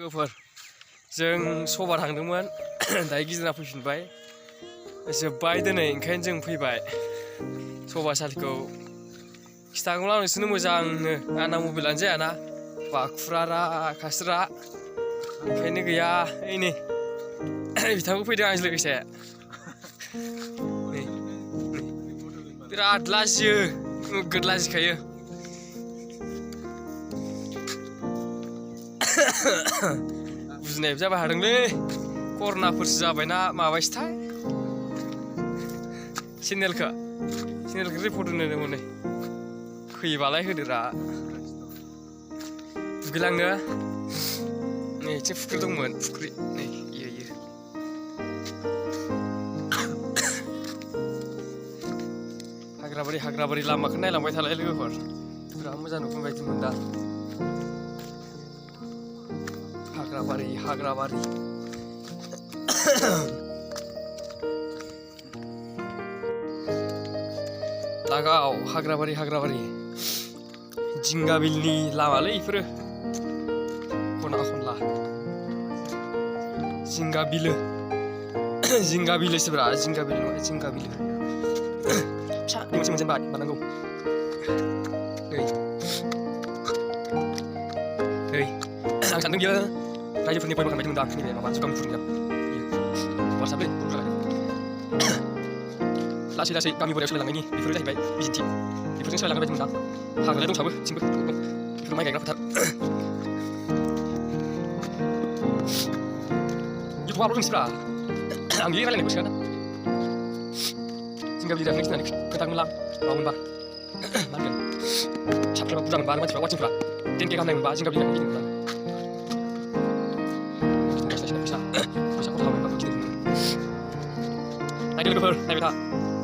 जों सभा थांदोंमोन दायो गिदिंना फैफिनबाय जोब्बाय दिनै ओंखायनो जों फैबाय सभासालिखौ खिथागौला नोंसोरनो मोजांनो आंना मबाइलानो जायाना बाखुरारा खास्रा ओंखायनो गैया ओइ नै बिथांखौ फैदों आंजों लोगोसे नै बिराद लाजियो नोगोद लाजिखायो बुजिनायबो जाबाय हादोंलै कर'नाफोरसो जाबायना माबायसोथाय चेनेलखौ रिपर्ट होनो नै फैबालाय होदोरा दुगैलांनो नै एसे फुख्रि दंमोन फुख्रि नै इयो हाग्राबारि लामाखौ नायलांबाय थालाय लोगोफोर बिराद मोजां नुगोन बायदि मोनदा हाग्राबारि लागाव हाग्राबारि जिंगाबिलनि लामालै इफोरो खना खनला जिंगाबिलोसोब्रा जिंगाबिल नङा जिंगाबिलो फिसा मोनसे बारनांगौ नै आं सानदों बियो रायजोफोरनि फोरबो बायदि मोनदां नैबे माबा जुगामिफोरनि वाट्सआपलै लासै गामि बोरायाव सोलायलांनायनि बेफोरो जाहैबाय बिदिन्थि बेफोरजों सोलायलांनाय बायदि मोनदां हाग्रालाय दंसाबो थिंबो बेफोर माइ गायग्रा फोथार इउटुबावल' रोंसैब्रा आं बे रायलायनायखौ सोआ जिंगाबिलि रायलायनाय खिन्थानानै खोन्थागोनलां माबामोनबा मा होनगोन साबस्क्राइबा बुरजा मोनबा आरो मानसिफ्रा वाचिंफ्रा 10K गाहाम नायमोनबा जिंगाबिलि रायलायनाय गिदिंगोनलां फैसा खरसा खालामोनबा गिदिंगोन नायदो लोगोफोर नायबाय था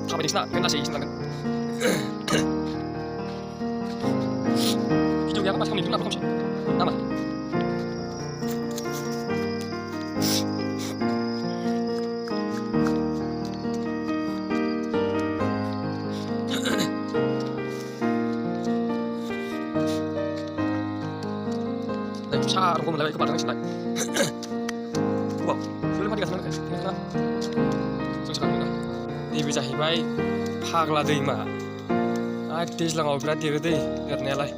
थाबाय नोंसिना ओंखायनो लासै थांगोन भिडिअ गैयाबा मानसि खालामनो लाबो नामा फिसा दंग' मोनलायबाय बेखौ बारनांसिगोनलाय वाव सोलों फाथिगासिनो नैबे जाहैबाय फाग्ला दैमा आरो दैज्लाङाव बिराद देरो दै देरनायालाय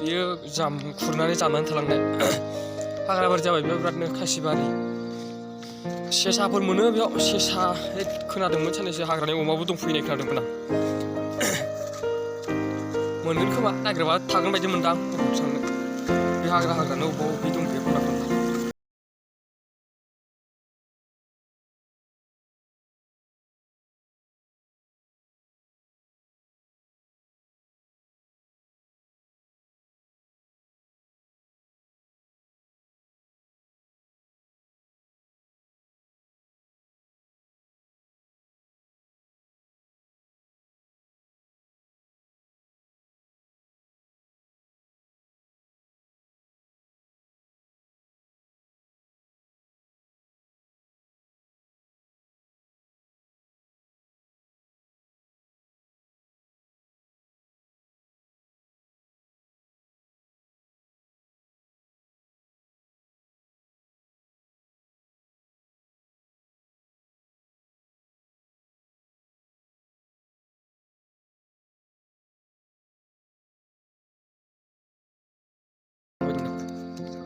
बियो खुरनानै जामनानै थालांनाय हाग्राबारि जाबाय बेयाव बिरादनो खासिबारि सेसाफोर मोनो बेयाव सेसा खोनादोंमोन साननैसो हाग्रानि अमाबो दंफैनाय खोनादोंमोन आं मोनगोन खोमा नागिरबा थागोन बायदि मोनदां बे हाग्रानो अबेबा दंफैयो खना खनला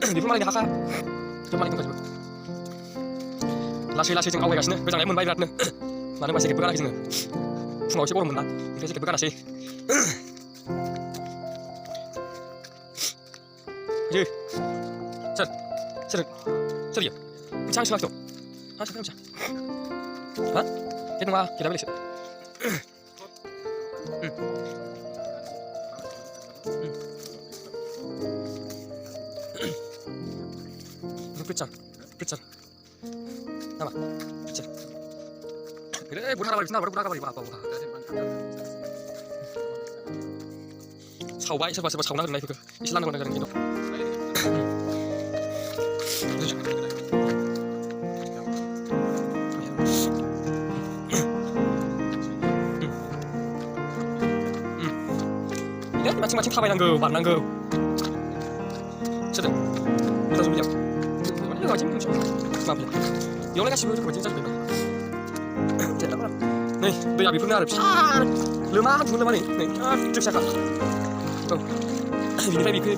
बेफोर मालायनि हाखा जों मालाय दंखाजोबो लासै जों आवगायगासिनो गोजांनाय मोनबाय बिरादनो मानो होनबा जेकेटबो गानाखै जोङो फुङाव एसे गरम मोनना ओमफ्राय जेकेटबो गानासै सोर इयो मिथिया आं सोलाखिथ' मिथिया हा गेट नङा गेटआ बेलेगसो Pritchard nama Pritchard ini budak kabar apa sawabai serba sauna dengan itu Islam dengan negara itu ini macam-macam tabai nanggo, ban nanggo sedang kita zoom lihat 이거 아직 마블 이거는 같이 보여줄 거지 짜증나 됐다 네 너야 비프는 알아 파 르마 두는 르마니 네쭉 시작하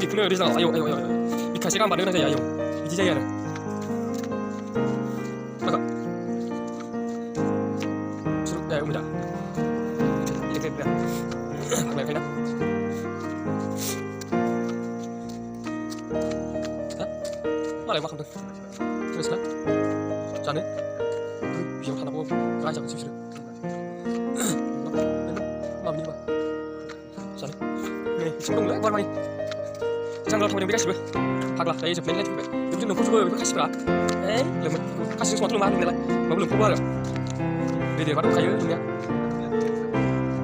비프는 어디서 나와 아유 미카 시간 반응을 하자 야요 이지자야는 맞아 야 옵니다 이렇게 그래 그래 그냥 말해 막 한번 그래서 자네 그 비용 하나 보고 가자 그 집시를 마음이 봐 자네 네 친구 왜 말만이 장난 보면 미가 싶어 박라 나 이제 벤레 요즘 너 보고 이거 같이 봐 에이 이러면 같이 좀 어떻게 말하는 내가 뭐 물론 보고 하려 내들 바로 가요 그냥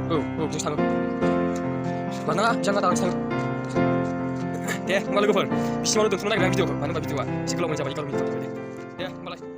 좀 상어 만나 장가다 상어 네, malah gue pun. Bisa malu tuh, mana kita video, mana video, si kalau mau coba ikan minta, ya, malah.